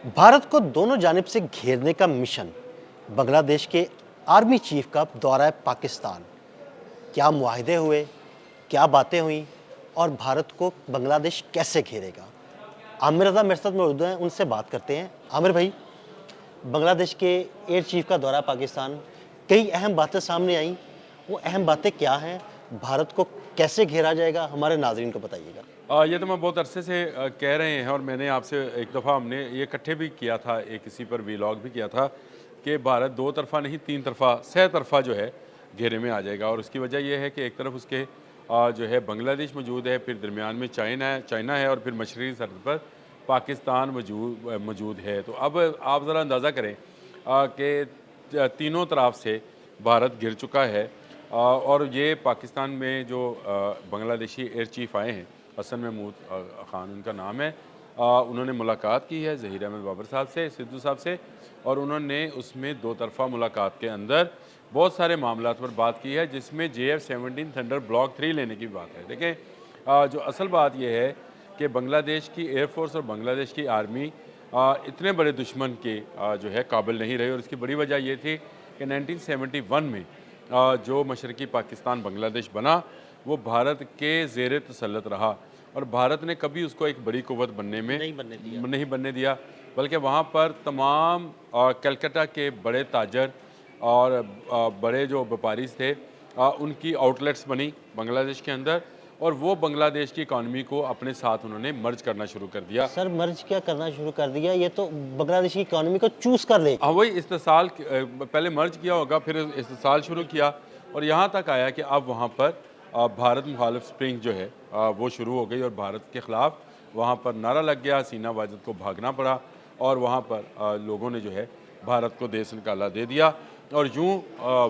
भारत को दोनों जानिब से घेरने का मिशन, बांग्लादेश के आर्मी चीफ का दौरा पाकिस्तान, क्या मुआहदे हुए, क्या बातें हुई और भारत को बांग्लादेश कैसे घेरेगा। आमिर रज़ा मेरे साथ मौजूद हैं, उनसे बात करते हैं। आमिर भाई, बांग्लादेश के एयर चीफ का दौरा पाकिस्तान, कई अहम बातें सामने आई, वो अहम बातें क्या हैं, भारत को कैसे घेरा जाएगा, हमारे नाज़रीन को बताइएगा। ये तो मैं बहुत अरसे से कह रहे हैं और मैंने आपसे एक दफ़ा हमने ये इकट्ठे भी किया था, एक किसी पर वीलॉग भी किया था कि भारत दो तरफ़ा नहीं तीन तरफ़ा सह तरफ़ा जो है घेरे में आ जाएगा। और उसकी वजह यह है कि एक तरफ उसके जो है बांग्लादेश मौजूद है, फिर दरमियान में चाइना है और फिर मशरक़ी सरहद पर पाकिस्तान मौजूद है। तो अब आप ज़रा अंदाज़ा करें कि तीनों तरफ से भारत घिर चुका है। और ये पाकिस्तान में जो बांग्लादेशी एयर चीफ़ आए हैं, हसन महमूद ख़ान उनका नाम है, उन्होंने मुलाकात की है ज़हीर अहमद बाबर साहब से, सिद्धू साहब से। और उन्होंने उसमें दो तरफ़ा मुलाकात के अंदर बहुत सारे मामलात पर बात की है, जिसमें JF-17 थंडर ब्लॉक 3 लेने की बात है। देखें, जो असल बात यह है कि बांग्लादेश की एयरफोर्स और बांग्लादेश की आर्मी इतने बड़े दुश्मन के जो है काबिल नहीं रही। और इसकी बड़ी वजह यह थी कि 1971 में जो मशरक़ी पाकिस्तान बांग्लादेश बना, वो भारत के ज़ेर तसल्लुत रहा और भारत ने कभी उसको एक बड़ी क़ुव्वत बनने में नहीं बनने दिया, बल्कि वहाँ पर तमाम कलकत्ता के बड़े ताजर और बड़े जो व्यापारी थे, उनकी आउटलेट्स बनी बांग्लादेश के अंदर और वो बांग्लादेश की इकॉनमी को अपने साथ उन्होंने मर्ज करना शुरू कर दिया। सर, मर्ज क्या करना शुरू कर दिया, ये तो बांग्लादेश की इकॉनमी को चूस कर ले। हाँ, वही इस्तेसाल पहले मर्ज किया होगा, फिर इस्तेसाल शुरू किया और यहाँ तक आया कि अब वहाँ पर भारत मुखालिफ स्प्रिंग जो है वो शुरू हो गई और भारत के ख़िलाफ़ वहाँ पर नारा लग गया, सीना वाजिद को भागना पड़ा और वहाँ पर लोगों ने जो है भारत को देश निकाला दे दिया। और यूँ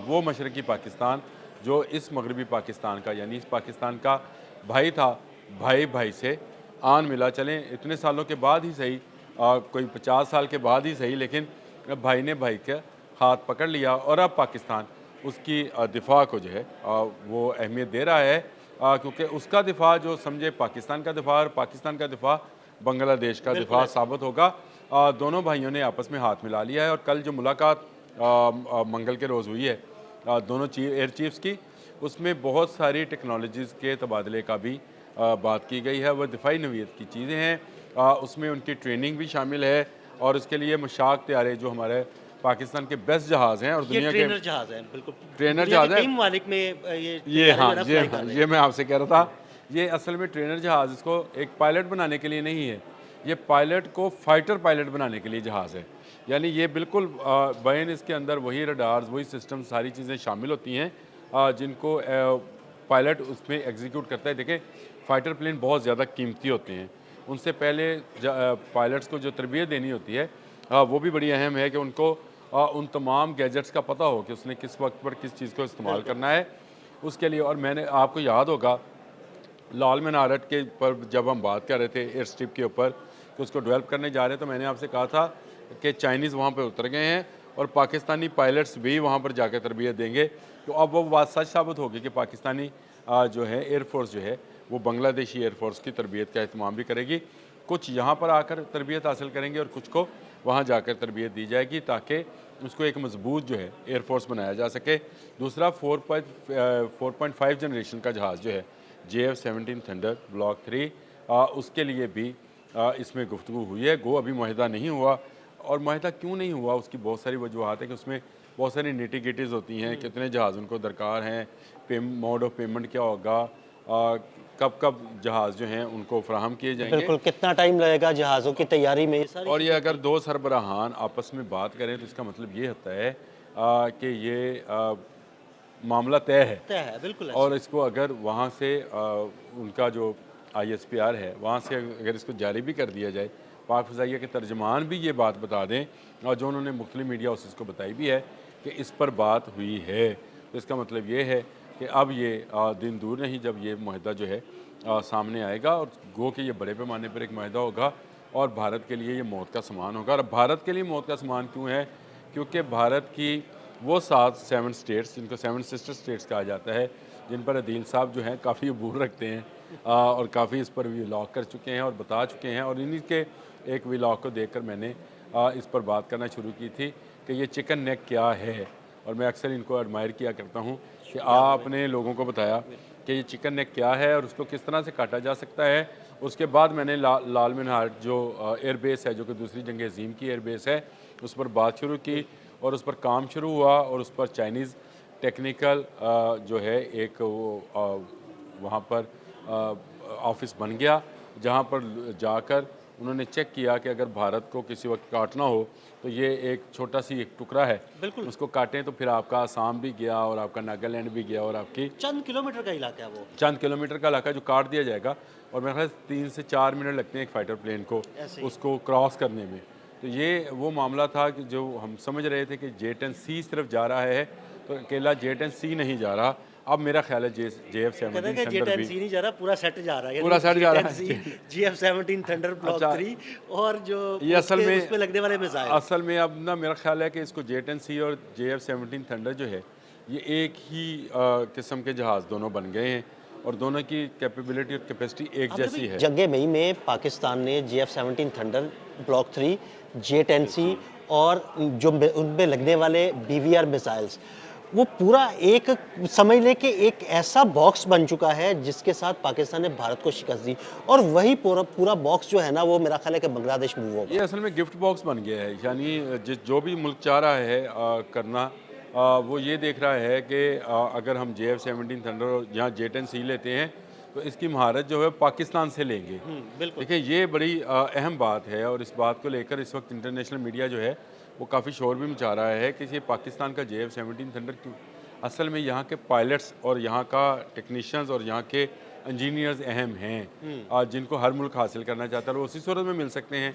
वो मशरक़ी पाकिस्तान जो इस मगरबी पाकिस्तान का, यानी इस पाकिस्तान का भाई था, भाई भाई से आन मिला। चलें, इतने सालों के बाद ही सही, कोई 50 साल के बाद ही सही, लेकिन भाई ने भाई का हाथ पकड़ लिया और अब पाकिस्तान उसकी दिफा को जो है वो अहमियत दे रहा है, क्योंकि उसका दिफा जो समझे पाकिस्तान का दिफा और पाकिस्तान का दिफा बांग्लादेश का दिफा साबित होगा। दोनों भाइयों ने आपस में हाथ मिला लिया है और कल जो मुलाकात मंगल के रोज़ हुई है दोनों एयर चीफ्स की, उसमें बहुत सारी टेक्नोलॉजीज़ के तबादले का भी बात की गई है। वह दिफाई नवीयत की चीज़ें हैं, उसमें उनकी ट्रेनिंग भी शामिल है और उसके लिए मशाक तैयारे जो हमारे पाकिस्तान के बेस्ट जहाज़ हैं और ये दुनिया के ट्रेनर जहाज़ है, बिल्कुल। ट्रेनर दुनिया के जहाज़ है। कई ममालिक में ये तैयारी हाँ, जो है ये फ्लाई हाँ, कर रहे ये हैं। मैं आपसे कह रहा था, ये असल में ट्रेनर जहाज़ इसको एक पायलट बनाने के लिए नहीं है, ये पायलट को फाइटर पायलट बनाने के लिए जहाज़ है। यानी ये बिल्कुल बैन इसके अंदर वही रडार्स, वही सिस्टम, सारी चीज़ें शामिल होती हैं जिनको पायलट उसमें एग्जीक्यूट करता है। देखें, फ़ाइटर प्लेन बहुत ज़्यादा कीमती होते हैं, उनसे पहले पायलट्स को जो तरबियत देनी होती है वो भी बड़ी अहम है कि उनको उन तमाम गैजेट्स का पता हो कि उसने किस वक्त पर किस चीज़ को इस्तेमाल करना है उसके लिए। और मैंने आपको याद होगा लाल मीनारत के पर जब हम बात कर रहे थे एयर स्ट्रिप के ऊपर कि उसको डेवलप करने जा रहे हैं, तो मैंने आपसे कहा था कि चाइनीज़ वहाँ पर उतर गए हैं और पाकिस्तानी पायलट्स भी वहाँ पर जाकर तरबियत देंगे। तो अब वो बात सच साबित होगी कि पाकिस्तानी जो है एयरफोर्स जो है वो बांग्लादेशी एयरफोर्स की तरबियत का अहतमाम भी करेगी। कुछ यहाँ पर आकर तरबियत हासिल करेंगे और कुछ को वहाँ जाकर तरबियत दी जाएगी ताकि उसको एक मजबूत जो है एयरफोर्स बनाया जा सके। दूसरा 4.5 जनरेशन का जहाज़ जो है JF-17 थंडर ब्लॉक 3, उसके लिए भी इसमें गुफ्तगू हुई है। गो अभी मुआहदा नहीं हुआ और मुआहदा क्यों नहीं हुआ, उसकी बहुत सारी वजूहत है कि उसमें बहुत सारी निटी-गिटीज़ होती हैं, कितने जहाज़ उनको दरकार हैं, मोड ऑफ पेमेंट क्या होगा, कब कब जहाज़ जो हैं उनको फ़राहम किए जाएंगे। बिल्कुल, कितना टाइम लगेगा जहाज़ों की तैयारी में, ये सारी और ये चीज़ें अगर थी। दो सरबराहान आपस में बात करें तो इसका मतलब ये होता है कि ये मामला तय है। तय है, बिल्कुल और ऐसे। इसको अगर वहाँ से उनका जो ISPR है वहाँ से अगर इसको जारी भी कर दिया जाए, पाक फ़ज़ाइया के तर्जमान भी ये बात बता दें और जो उन्होंने मुख्तलिफ मीडिया हाउसेस को बताई भी है कि इस पर बात हुई है, तो इसका मतलब ये है कि अब ये दिन दूर नहीं जब ये मुआहदा जो है सामने आएगा और गो कि ये बड़े पैमाने पर एक मुआहदा होगा और भारत के लिए ये मौत का सामान होगा। और भारत के लिए मौत का सामान क्यों है? क्योंकि भारत की वो 7 स्टेट्स जिनको 7 सिस्टर स्टेट्स कहा जाता है, जिन पर अदील साहब जो हैं काफ़ी अबूर रखते हैं और काफ़ी इस पर व्लॉग कर चुके हैं और बता चुके हैं। और इन्हीं के एक व्लॉग को देखकर मैंने इस पर बात करना शुरू की थी कि ये चिकन नेक क्या है, और मैं अक्सर इनको एडमायर किया करता हूँ कि आपने लोगों को बताया कि ये चिकन नेक क्या है और उसको किस तरह से काटा जा सकता है। उसके बाद मैंने लाल मीनार जो एयरबेस है, जो कि दूसरी जंग अज़ीम की एयरबेस है, उस पर बात शुरू की और उस पर काम शुरू हुआ, और उस पर चाइनीज़ टेक्निकल जो है एक वो वहाँ पर ऑफिस बन गया, जहाँ पर जाकर उन्होंने चेक किया कि अगर भारत को किसी वक्त काटना हो तो ये एक छोटा सी एक टुकड़ा है, बिल्कुल। उसको काटें तो फिर आपका आसाम भी गया और आपका नागालैंड भी गया और आपकी चंद किलोमीटर का इलाका है वो। चंद किलोमीटर का इलाका जो काट दिया जाएगा, और मेरे ख्याल से 3 से 4 मिनट लगते हैं एक फाइटर प्लेन को ऐसे ही। उसको क्रॉस करने में। तो ये वो मामला था कि जो हम समझ रहे थे कि J-10C सिर्फ जा रहा है, तो अकेला J-10C नहीं जा रहा। अब मेरा ख्याल है कहते हैं JF-17 कि थंडर भी J-10C नहीं जा रहा, पूरा सेट जा रहा है। पूरा सेट जा रहा है। J-10C, GF-17 थंडर ब्लॉक अच्छा, 3 और जो ये असल उसके में उस पे लगने वाले मिसाइल। असल में अब ना मेरा ख्याल है कि इसको J-10C और JF-17 थंडर जो है, ये एक ही किस्म के जहाज़ दोनों बन गए हैं, और दोनों की कैपेबिलिटी और कैपेसिटी एक आपने जैसी भी है। जंगे मई में पाकिस्तान ने GF-17 थंडर ब्लॉक 3, J-10C और जो उनपे लगने वाले BVR मिसाइल्स, वो पूरा एक समझ लें कि एक ऐसा बॉक्स बन चुका है जिसके साथ पाकिस्तान ने भारत को शिकस्त दी, और वही पूरा पूरा बॉक्स जो है ना, वो मेरा ख्याल है कि बांग्लादेश मूव होगा। ये असल में गिफ्ट बॉक्स बन गया है, यानी जो भी मुल्क चाह रहा है करना, वो ये देख रहा है कि अगर हम JF-17 थंडर और यहाँ J-10C लेते हैं तो इसकी महारत जो है पाकिस्तान से लेंगे। बिल्कुल। देखिए ये बड़ी अहम बात है, और इस बात को लेकर इस वक्त इंटरनेशनल मीडिया जो है वो काफ़ी शोर भी मचा रहा है कि ये पाकिस्तान का JF-17 थंडर क्यों। असल में यहाँ के पायलट्स और यहाँ का टेक्नीशियंस और यहाँ के इंजीनियर्स अहम हैं, जिनको हर मुल्क हासिल करना चाहता है, और उसी सूरत में मिल सकते हैं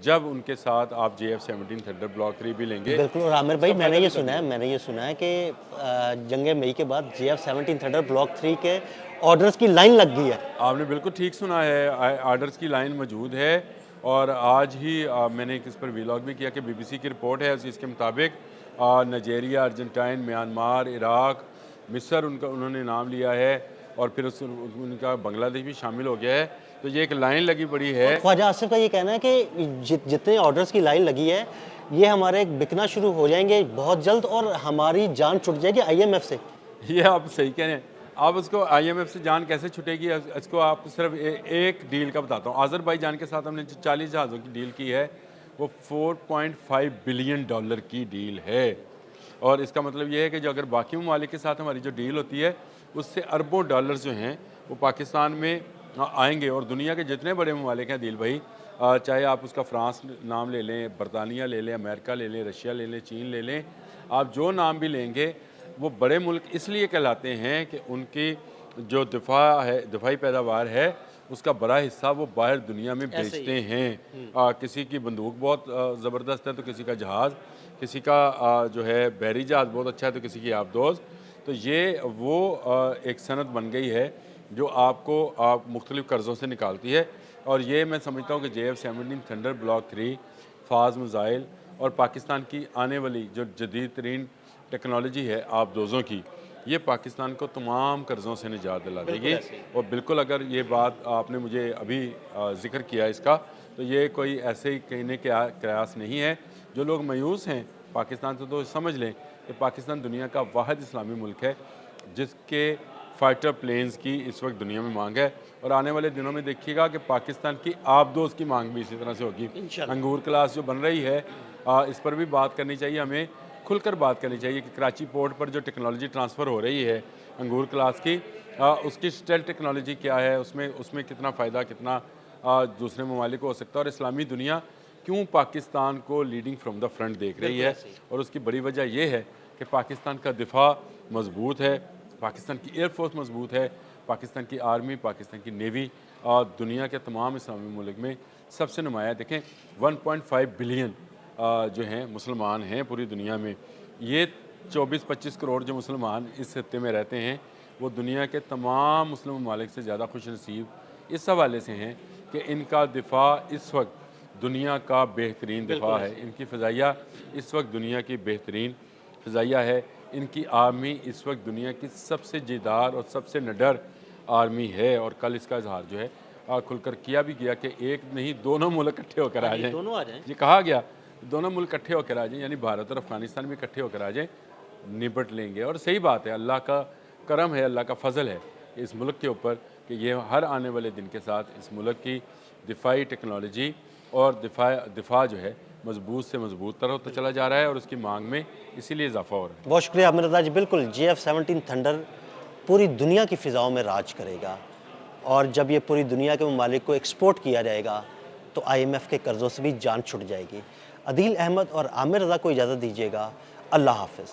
जब उनके साथ आप JF-17 थंडर ब्लॉक 3 भी लेंगे। बिल्कुल। और आमिर भाई, उसका मैंने फ़ायदा ये भी सुना है तभी मैंने ये सुना है कि जंगे मई के बाद JF-17 थंडर ब्लॉक 3 के ऑर्डर्स की लाइन लग गई है। आपने बिल्कुल ठीक सुना है, आर्डर्स की लाइन मौजूद है, और आज ही मैंने इस पर व्लॉग भी किया कि BBC की रिपोर्ट है, इसके मुताबिक नाइजीरिया, अर्जेंटाइन, म्यांमार, इराक, मिस्र उन्होंने नाम लिया है, और फिर उनका बांग्लादेश भी शामिल हो गया है। तो ये एक लाइन लगी पड़ी है। ख्वाजा आसिफ का ये कहना है कि जितने ऑर्डर्स की लाइन लगी है, ये हमारे बिकना शुरू हो जाएंगे बहुत जल्द, और हमारी जान छुट जाएगी IMF से। ये आप सही कह रहे हैं। आप उसको IMF से जान कैसे छुटेगी, इसको आपको सिर्फ एक डील का बताता हूँ। आज़रबाईजान के साथ हमने जो 40 जहाज़ों की डील की है, वो $4.5 बिलियन की डील है, और इसका मतलब ये है कि जो अगर बाकी ममालिक के साथ हमारी जो डील होती है, उससे अरबों डॉलर्स जो हैं वो पाकिस्तान में आएंगे। और दुनिया के जितने बड़े ममालिक हैं दिल भाई, चाहे आप उसका फ्रांस नाम ले लें, बरतानिया ले लें, अमेरिका ले लें, रशिया ले लें, चीन ले लें, आप जो नाम भी लेंगे, वो बड़े मुल्क इसलिए कहलाते हैं कि उनकी जो दिफाई पैदावार है, उसका बड़ा हिस्सा वो बाहर दुनिया में बेचते हैं। किसी की बंदूक बहुत ज़बरदस्त है तो किसी का जहाज़, किसी का जो है बहरी जहाज़ बहुत अच्छा है तो किसी की आबदोज़। तो ये वो एक सनत बन गई है जो आपको मुख्तलिफ़ कर्ज़ों से निकालती है, और ये मैं समझता हूँ कि JF-17 थंडर ब्लॉक 3 फाज मिसाइल और पाकिस्तान की आने वाली जो जदीद तरीन टेक्नोलॉजी है आबदोज़ों की, ये पाकिस्तान को तमाम कर्ज़ों से निजात दिला देगी। और बिल्कुल अगर ये बात आपने मुझे अभी ज़िक्र किया इसका, तो ये कोई ऐसे ही कहने के कयास नहीं है। जो लोग मायूस हैं पाकिस्तान से, तो समझ लें कि पाकिस्तान दुनिया का वाहिद इस्लामी मुल्क है जिसके फाइटर प्लेन्स की इस वक्त दुनिया में मांग है, और आने वाले दिनों में देखिएगा कि पाकिस्तान की आबदोज़ की मांग भी इसी तरह से होगी। इंशाल्लाह। अंगूर क्लास जो बन रही है, इस पर भी बात करनी चाहिए, हमें खुलकर बात करनी चाहिए कि कराची पोर्ट पर जो टेक्नोलॉजी ट्रांसफ़र हो रही है अंगूर क्लास की, उसकी स्टेल टेक्नोलॉजी क्या है, उसमें कितना फ़ायदा, कितना दूसरे ममालिक को हो सकता है, और इस्लामी दुनिया क्यों पाकिस्तान को लीडिंग फ्रॉम द फ्रंट देख रही है। और उसकी बड़ी वजह यह है कि पाकिस्तान का दिफा मजबूत है, पाकिस्तान की एयरफोर्स मजबूत है, पाकिस्तान की आर्मी, पाकिस्तान की नेवी दुनिया के तमाम इस्लामी मुल्क में सबसे नुमाया। देखें 1.5 बिलियन जो हैं मुसलमान हैं पूरी दुनिया में। ये 24-25 करोड़ जो मुसलमान इस खत्ते में रहते हैं, वो दुनिया के तमाम मुस्लिम ममालिक से ज़्यादा खुश नसीब इस हवाले से हैं कि इनका दिफा इस वक्त दुनिया का बेहतरीन दिफा है। इनकी फ़ज़ाइया इस वक्त दुनिया की बेहतरीन फ़ज़ाइया है। इनकी आर्मी इस वक्त दुनिया की सबसे जेदार और सबसे निडर आर्मी है, और कल इसका इजहार जो है खुलकर किया भी गया कि एक नहीं दोनों मुल्क इकट्ठे होकर आ जाएँ। दोनों आ जाएं। ये कहा गया दोनों मुल्क इकट्ठे होकर आ जाएं, यानी भारत और अफ़गानिस्तान भी इकट्ठे होकर आ जाएं, निपट लेंगे। और सही बात है, अल्लाह का करम है, अल्लाह का फ़ज़ल है इस मुल्क के ऊपर कि ये हर आने वाले दिन के साथ इस मुल्क की दिफाई टेक्नोलॉजी और दिफा जो है मजबूत से मजबूत तर होता चला जा रहा है और उसकी मांग में इसीलिए इजाफा हो रहा है। बहुत शुक्रिया आमिर रज़ा जी। बिल्कुल JF-17 थंडर पूरी दुनिया की फ़िज़ाओं में राज करेगा, और जब ये पूरी दुनिया के ममालिक को एक्सपोर्ट किया जाएगा तो IMF के कर्ज़ों से भी जान छुट जाएगी। अदील अहमद और आमिर रज़ा को इजाज़त दीजिएगा। अल्लाह हाफ़िज़।